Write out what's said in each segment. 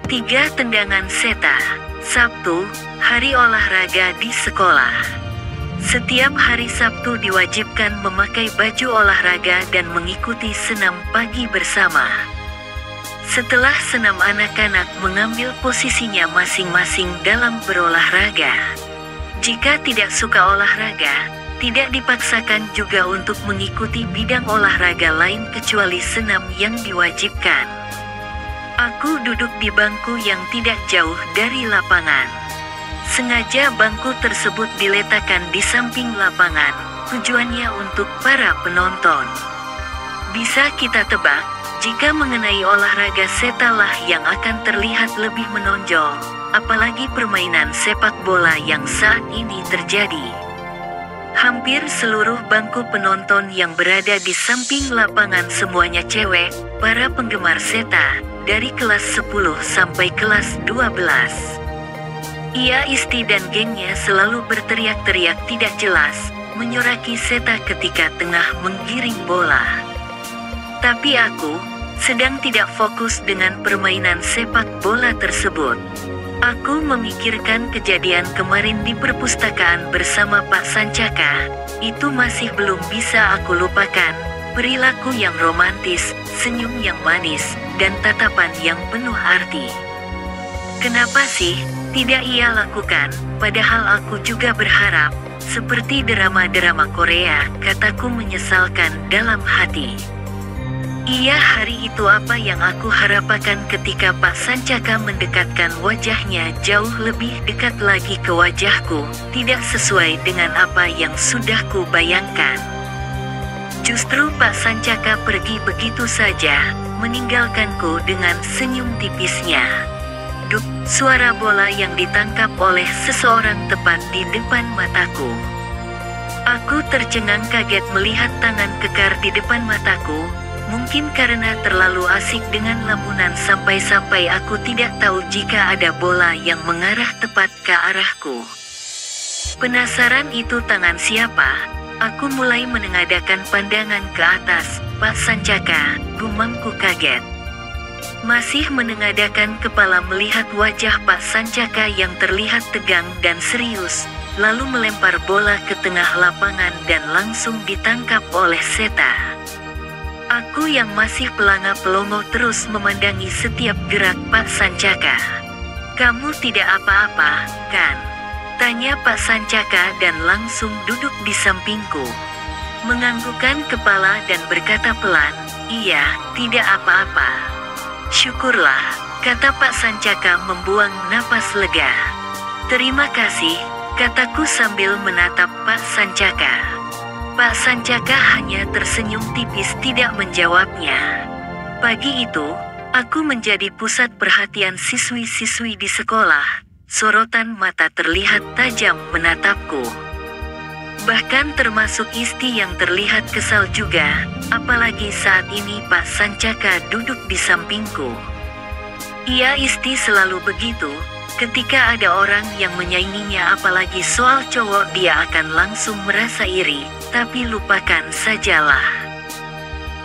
3 tendangan seta. Sabtu, hari olahraga di sekolah. Setiap hari Sabtu diwajibkan memakai baju olahraga dan mengikuti senam pagi bersama. Setelah senam, anak-anak mengambil posisinya masing-masing dalam berolahraga. Jika tidak suka olahraga, tidak dipaksakan juga untuk mengikuti bidang olahraga lain kecuali senam yang diwajibkan. Aku duduk di bangku yang tidak jauh dari lapangan. Sengaja bangku tersebut diletakkan di samping lapangan, tujuannya untuk para penonton. Bisa kita tebak, jika mengenai olahraga seta lah yang akan terlihat lebih menonjol, apalagi permainan sepak bola yang saat ini terjadi. Hampir seluruh bangku penonton yang berada di samping lapangan semuanya cewek, para penggemar seta, dari kelas 10 sampai kelas 12. Ia, Isti dan gengnya selalu berteriak-teriak tidak jelas, menyoraki seta ketika tengah menggiring bola. Tapi aku sedang tidak fokus dengan permainan sepak bola tersebut. Aku memikirkan kejadian kemarin di perpustakaan bersama Pak Sancaka. Itu masih belum bisa aku lupakan. Perilaku yang romantis, senyum yang manis, dan tatapan yang penuh arti. Kenapa sih tidak ia lakukan? Padahal aku juga berharap, seperti drama-drama Korea, kataku menyesalkan dalam hati. Iya, hari itu apa yang aku harapkan ketika Pak Sancaka mendekatkan wajahnya jauh lebih dekat lagi ke wajahku, tidak sesuai dengan apa yang sudah ku bayangkan. Justru Pak Sancaka pergi begitu saja, meninggalkanku dengan senyum tipisnya. Duk, suara bola yang ditangkap oleh seseorang tepat di depan mataku. Aku tercengang kaget melihat tangan kekar di depan mataku. Mungkin karena terlalu asik dengan lamunan sampai-sampai aku tidak tahu jika ada bola yang mengarah tepat ke arahku. Penasaran itu tangan siapa? Aku mulai menengadahkan pandangan ke atas. Pak Sancaka, gumamku kaget. Masih menengadahkan kepala melihat wajah Pak Sancaka yang terlihat tegang dan serius, lalu melempar bola ke tengah lapangan dan langsung ditangkap oleh seta. Aku yang masih pelanga-pelongo terus memandangi setiap gerak Pak Sancaka. "Kamu tidak apa-apa, kan?" tanya Pak Sancaka dan langsung duduk di sampingku. Menganggukkan kepala dan berkata pelan, "Iya, tidak apa-apa." "Syukurlah," kata Pak Sancaka membuang napas lega. "Terima kasih," kataku sambil menatap Pak Sancaka. Pak Sancaka hanya tersenyum tipis tidak menjawabnya. Pagi itu, aku menjadi pusat perhatian siswi-siswi di sekolah. Sorotan mata terlihat tajam menatapku. Bahkan termasuk Isti yang terlihat kesal juga, apalagi saat ini Pak Sancaka duduk di sampingku. Ia, Isti, selalu begitu. Ketika ada orang yang menyainginya apalagi soal cowok, dia akan langsung merasa iri, tapi lupakan sajalah.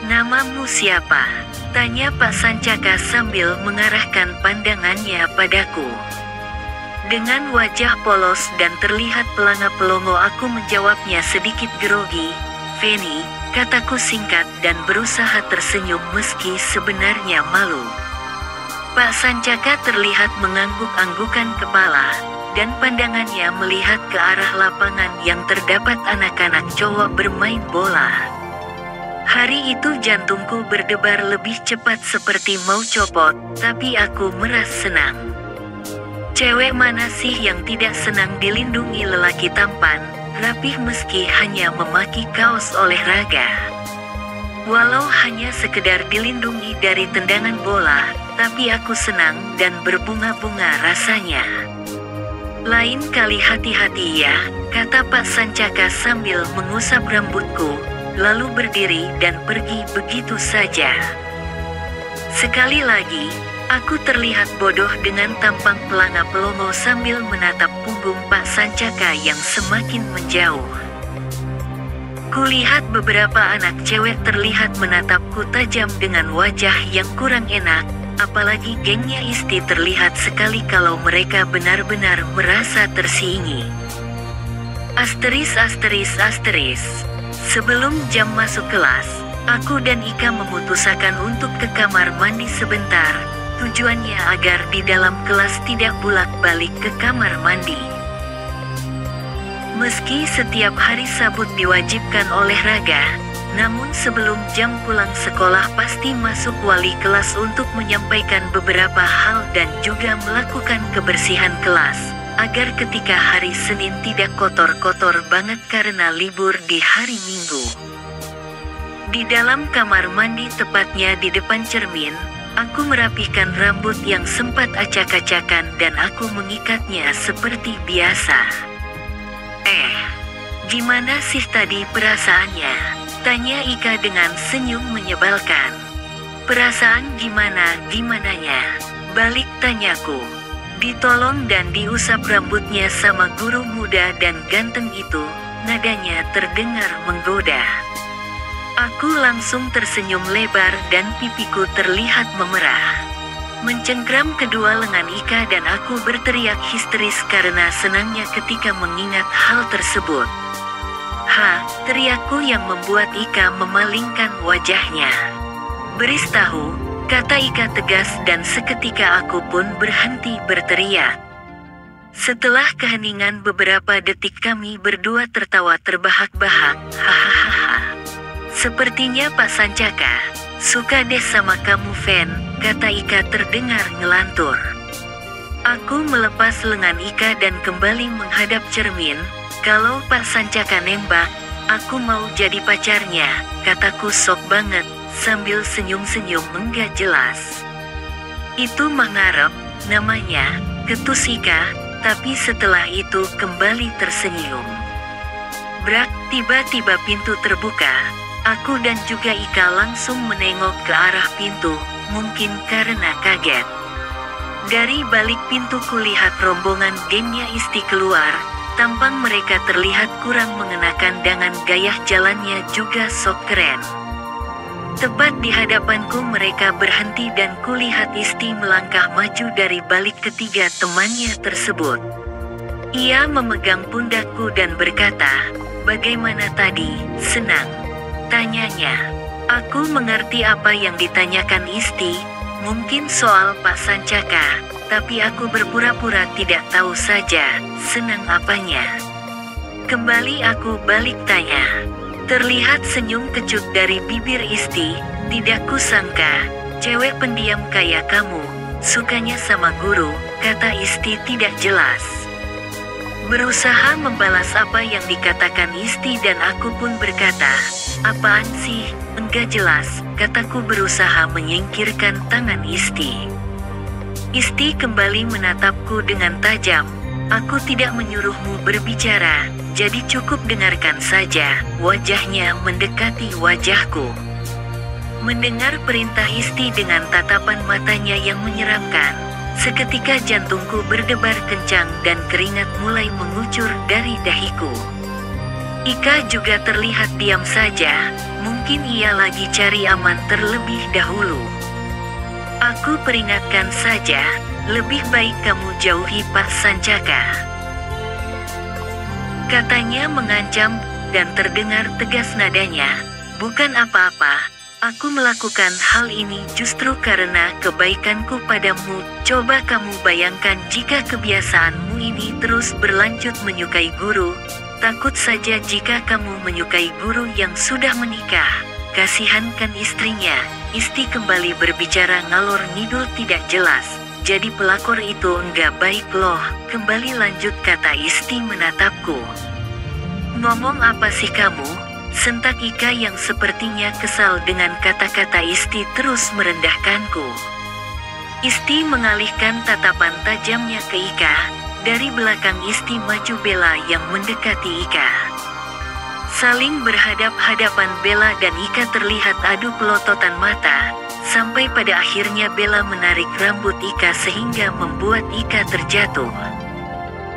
"Namamu siapa?" tanya Pak Sancaka sambil mengarahkan pandangannya padaku. Dengan wajah polos dan terlihat pelanga-pelongo aku menjawabnya sedikit grogi. "Feni," kataku singkat dan berusaha tersenyum meski sebenarnya malu. Pak Sancaka terlihat mengangguk-anggukan kepala, dan pandangannya melihat ke arah lapangan yang terdapat anak-anak cowok bermain bola. Hari itu jantungku berdebar lebih cepat seperti mau copot, tapi aku merasa senang. Cewek mana sih yang tidak senang dilindungi lelaki tampan, rapih meski hanya memakai kaos olahraga? Walau hanya sekedar dilindungi dari tendangan bola, tapi aku senang dan berbunga-bunga rasanya. "Lain kali hati-hati ya," kata Pak Sancaka sambil mengusap rambutku, lalu berdiri dan pergi begitu saja. Sekali lagi, aku terlihat bodoh dengan tampang pelanga-pelongo sambil menatap punggung Pak Sancaka yang semakin menjauh. Kulihat beberapa anak cewek terlihat menatapku tajam dengan wajah yang kurang enak, apalagi gengnya Isti terlihat sekali kalau mereka benar-benar merasa tersingi. Asteris. Sebelum jam masuk kelas, aku dan Ika memutuskan untuk ke kamar mandi sebentar. Tujuannya agar di dalam kelas tidak bolak-balik ke kamar mandi. Meski setiap hari Sabtu diwajibkan olahraga, namun sebelum jam pulang sekolah pasti masuk wali kelas untuk menyampaikan beberapa hal dan juga melakukan kebersihan kelas, agar ketika hari Senin tidak kotor-kotor banget karena libur di hari Minggu. Di dalam kamar mandi, tepatnya di depan cermin, aku merapikan rambut yang sempat acak-acakan dan aku mengikatnya seperti biasa. Gimana sih tadi perasaannya? Tanya Ika dengan senyum menyebalkan. Perasaan gimananya? Balik tanyaku. Ditolong dan diusap rambutnya sama guru muda dan ganteng itu, nadanya terdengar menggoda. Aku langsung tersenyum lebar dan pipiku terlihat memerah. Mencengkram kedua lengan Ika dan aku berteriak histeris karena senangnya ketika mengingat hal tersebut. Teriakku yang membuat Ika memalingkan wajahnya. Beris tahu, kata Ika tegas dan seketika aku pun berhenti berteriak. Setelah keheningan beberapa detik kami berdua tertawa terbahak-bahak. Hahaha. Sepertinya Pak Sancaka suka deh sama kamu, Fen, kata Ika terdengar ngelantur. Aku melepas lengan Ika dan kembali menghadap cermin. Kalau Pak Sancaka nembak, aku mau jadi pacarnya, kataku sok banget, sambil senyum-senyum enggak jelas. Itu mah ngarep, namanya, ketus Ika, tapi setelah itu kembali tersenyum. Brak, tiba-tiba pintu terbuka. Aku dan juga Ika langsung menengok ke arah pintu, mungkin karena kaget. Dari balik pintu kulihat rombongan gengnya Isti keluar. Tampang mereka terlihat kurang mengenakan dengan gaya jalannya juga sok keren. Tepat di hadapanku mereka berhenti dan kulihat Isti melangkah maju dari balik ketiga temannya tersebut. Ia memegang pundakku dan berkata, "Bagaimana tadi, senang?" tanyanya. Aku mengerti apa yang ditanyakan Isti, mungkin soal Pak Sancaka, tapi aku berpura-pura tidak tahu saja, senang apanya. Kembali aku balik tanya. Terlihat senyum kecut dari bibir Isti, tidak kusangka, cewek pendiam kayak kamu, sukanya sama guru, kata Isti tidak jelas. Berusaha membalas apa yang dikatakan Isti dan aku pun berkata, "Apaan sih, enggak jelas," kataku berusaha menyingkirkan tangan Isti. Isti kembali menatapku dengan tajam. "Aku tidak menyuruhmu berbicara, jadi cukup dengarkan saja." Wajahnya mendekati wajahku. Mendengar perintah Isti dengan tatapan matanya yang menyeramkan, seketika jantungku berdebar kencang dan keringat mulai mengucur dari dahiku. Ika juga terlihat diam saja, mungkin ia lagi cari aman terlebih dahulu. Aku peringatkan saja, lebih baik kamu jauhi Pak Sancaka, katanya mengancam, dan terdengar tegas nadanya. "Bukan apa-apa, aku melakukan hal ini justru karena kebaikanku padamu. Coba kamu bayangkan jika kebiasaanmu ini terus berlanjut menyukai guru. Takut saja jika kamu menyukai guru yang sudah menikah. Kasihan kan istrinya." Isti kembali berbicara ngalor ngidul tidak jelas. "Jadi pelakor itu enggak baik loh," kembali lanjut kata Isti menatapku. "Ngomong apa sih kamu?" sentak Ika yang sepertinya kesal dengan kata-kata Isti terus merendahkanku. Isti mengalihkan tatapan tajamnya ke Ika. Dari belakang Isti maju Bella yang mendekati Ika. Saling berhadap-hadapan Bella dan Ika terlihat adu pelototan mata, sampai pada akhirnya Bella menarik rambut Ika sehingga membuat Ika terjatuh.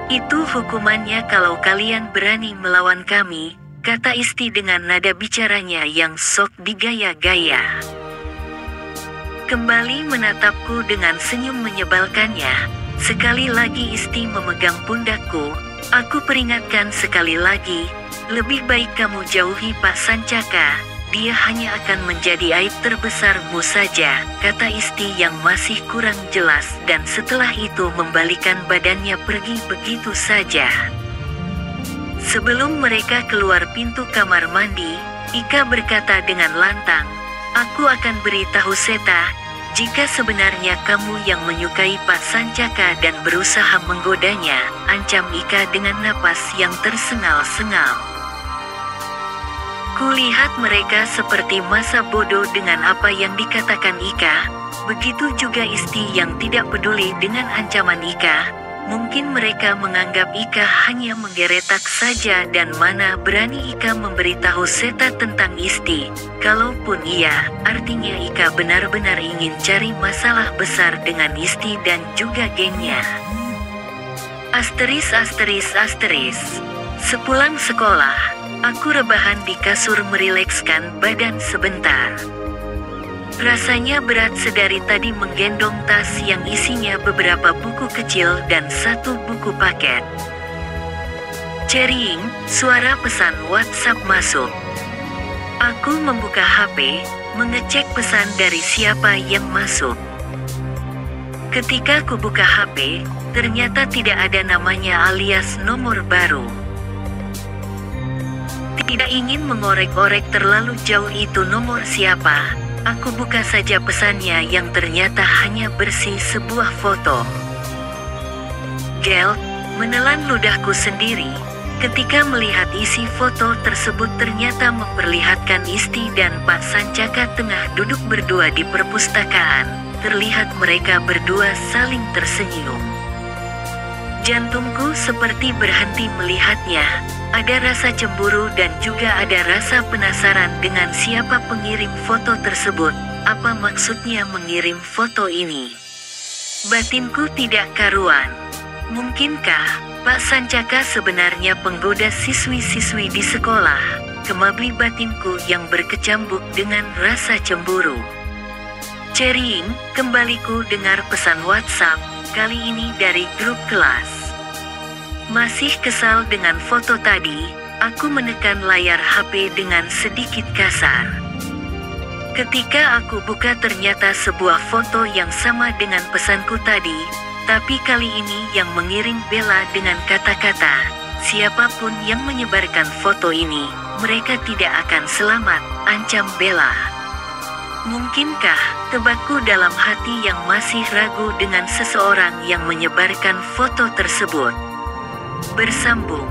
"Itu hukumannya kalau kalian berani melawan kami," kata Isti dengan nada bicaranya yang sok digaya-gaya. Kembali menatapku dengan senyum menyebalkannya. Sekali lagi Isti memegang pundakku. Aku peringatkan sekali lagi, lebih baik kamu jauhi Pak Sancaka. Dia hanya akan menjadi aib terbesarmu saja, kata Isti yang masih kurang jelas, dan setelah itu membalikan badannya pergi begitu saja. Sebelum mereka keluar pintu kamar mandi, Ika berkata dengan lantang, "Aku akan beritahu Seta, jika sebenarnya kamu yang menyukai Pak Sancaka dan berusaha menggodanya," ancam Ika dengan napas yang tersengal-sengal. Kulihat mereka seperti masa bodoh dengan apa yang dikatakan Ika, begitu juga Isti yang tidak peduli dengan ancaman Ika. Mungkin mereka menganggap Ika hanya menggeretak saja dan mana berani Ika memberitahu Seta tentang Isti. Kalaupun iya, artinya Ika benar-benar ingin cari masalah besar dengan Isti dan juga gengnya. Asteris. Sepulang sekolah, aku rebahan di kasur merilekskan badan sebentar. Rasanya berat sedari tadi menggendong tas yang isinya beberapa buku kecil dan satu buku paket. Cering, suara pesan WhatsApp masuk. Aku membuka HP, mengecek pesan dari siapa yang masuk. Ketika ku buka HP, ternyata tidak ada namanya alias nomor baru. Tidak ingin mengorek-orek terlalu jauh itu nomor siapa, aku buka saja pesannya yang ternyata hanya bersih sebuah foto. Gel, menelan ludahku sendiri, ketika melihat isi foto tersebut ternyata memperlihatkan Isti dan Pak Sancaka tengah duduk berdua di perpustakaan. Terlihat mereka berdua saling tersenyum. Jantungku seperti berhenti melihatnya. Ada rasa cemburu dan juga ada rasa penasaran dengan siapa pengirim foto tersebut. Apa maksudnya mengirim foto ini? Batinku tidak karuan. Mungkinkah Pak Sancaka sebenarnya penggoda siswi-siswi di sekolah? Kemabli batinku yang berkecambuk dengan rasa cemburu. Cering, kembaliku dengar pesan WhatsApp, kali ini dari grup kelas. Masih kesal dengan foto tadi, aku menekan layar HP dengan sedikit kasar. Ketika aku buka ternyata sebuah foto yang sama dengan pesanku tadi, tapi kali ini yang mengirim Bella dengan kata-kata, "Siapapun yang menyebarkan foto ini, mereka tidak akan selamat," ancam Bella. Mungkinkah, tebakku dalam hati yang masih ragu dengan seseorang yang menyebarkan foto tersebut. Bersambung.